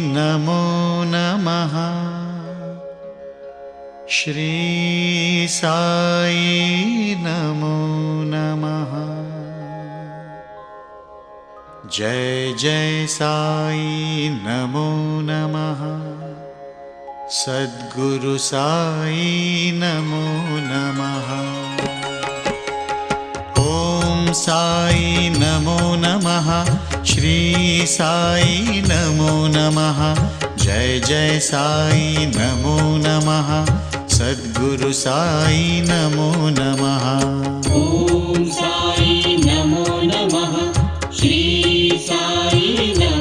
नमो नमः। श्री साई नमो नमः। जय जय साई नमो नमः। सद्गुरु साई नमो नमः। ओम साई नमो नमः। श्री साई नमो नमः। जय जय साई नमो नमः। सद्गुरु साई नमो नमः। ओम साई नमो नमः। श्री साई नमो